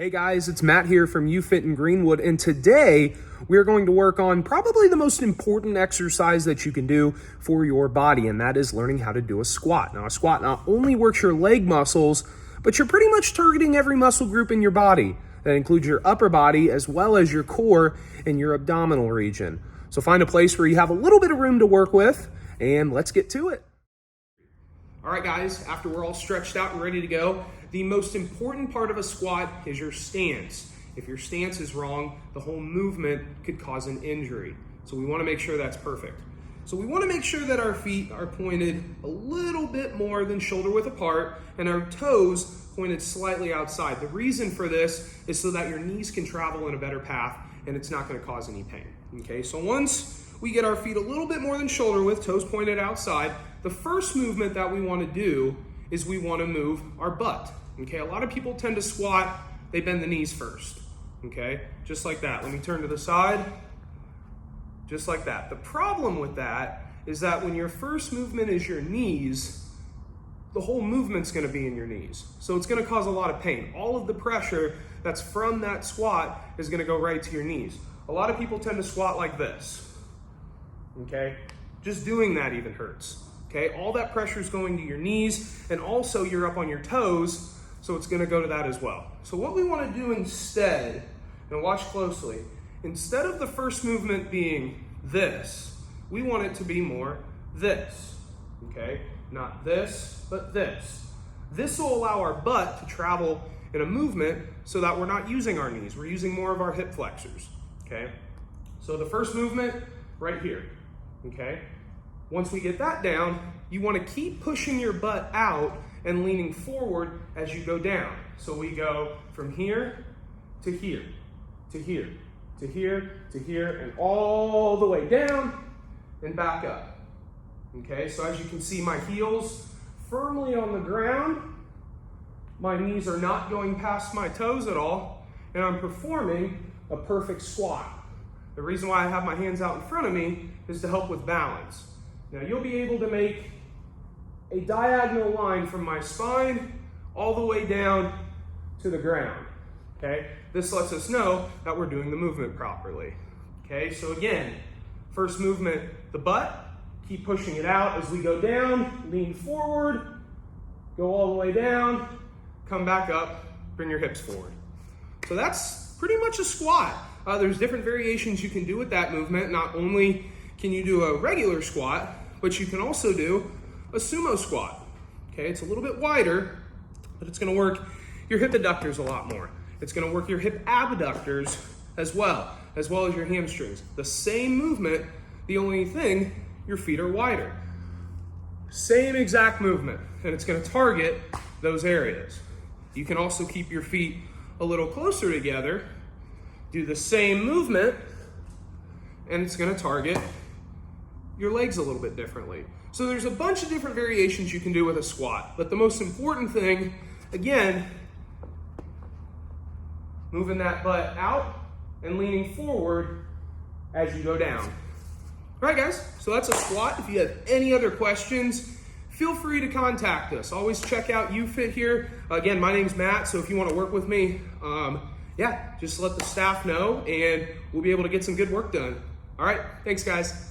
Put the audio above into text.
Hey guys, it's Matt here from UFit in Greenwood, and today we're going to work on probably the most important exercise that you can do for your body, and that is learning how to do a squat. Now, a squat not only works your leg muscles, but you're pretty much targeting every muscle group in your body. That includes your upper body as well as your core and your abdominal region. So find a place where you have a little bit of room to work with, and let's get to it. All right, guys, after we're all stretched out and ready to go, the most important part of a squat is your stance. If your stance is wrong, the whole movement could cause an injury. So we want to make sure that's perfect. So we want to make sure that our feet are pointed a little bit more than shoulder width apart and our toes pointed slightly outside. The reason for this is so that your knees can travel in a better path and it's not going to cause any pain. Okay, so once we get our feet a little bit more than shoulder width, toes pointed outside, the first movement that we want to do is we want to move our butt. Okay, a lot of people tend to squat, they bend the knees first. Okay, just like that. Let me turn to the side. Just like that. The problem with that is that when your first movement is your knees, the whole movement's going to be in your knees. So it's going to cause a lot of pain. All of the pressure that's from that squat is going to go right to your knees. A lot of people tend to squat like this. Okay, just doing that even hurts. Okay, all that pressure is going to your knees, and also you're up on your toes, so it's going to go to that as well. So what we want to do instead, and watch closely, instead of the first movement being this, we want it to be more this. Okay, not this, but this. This will allow our butt to travel in a movement so that we're not using our knees. We're using more of our hip flexors. Okay, so the first movement right here. Okay. Once we get that down, you want to keep pushing your butt out and leaning forward as you go down. So we go from here to here, to here, to here, to here, and all the way down and back up. Okay, so as you can see, my heels firmly on the ground. My knees are not going past my toes at all, and I'm performing a perfect squat. The reason why I have my hands out in front of me is to help with balance. Now you'll be able to make a diagonal line from my spine all the way down to the ground, okay? This lets us know that we're doing the movement properly, okay? So again, first movement, the butt, keep pushing it out as we go down, lean forward, go all the way down, come back up, bring your hips forward. So that's pretty much a squat. There's different variations you can do with that movement. Not only can you do a regular squat, but you can also do a sumo squat. Okay, it's a little bit wider, but it's gonna work your hip adductors a lot more. It's gonna work your hip abductors as well as your hamstrings. The same movement, the only thing, your feet are wider. Same exact movement, and it's gonna target those areas. You can also keep your feet a little closer together, do the same movement, and it's gonna target your legs a little bit differently. So there's a bunch of different variations you can do with a squat, but the most important thing, again, moving that butt out and leaning forward as you go down. All right, guys, so that's a squat. If you have any other questions, feel free to contact us. Always check out UFit here. Again, my name's Matt, so if you want to work with me, yeah, just let the staff know and we'll be able to get some good work done. All right, thanks guys.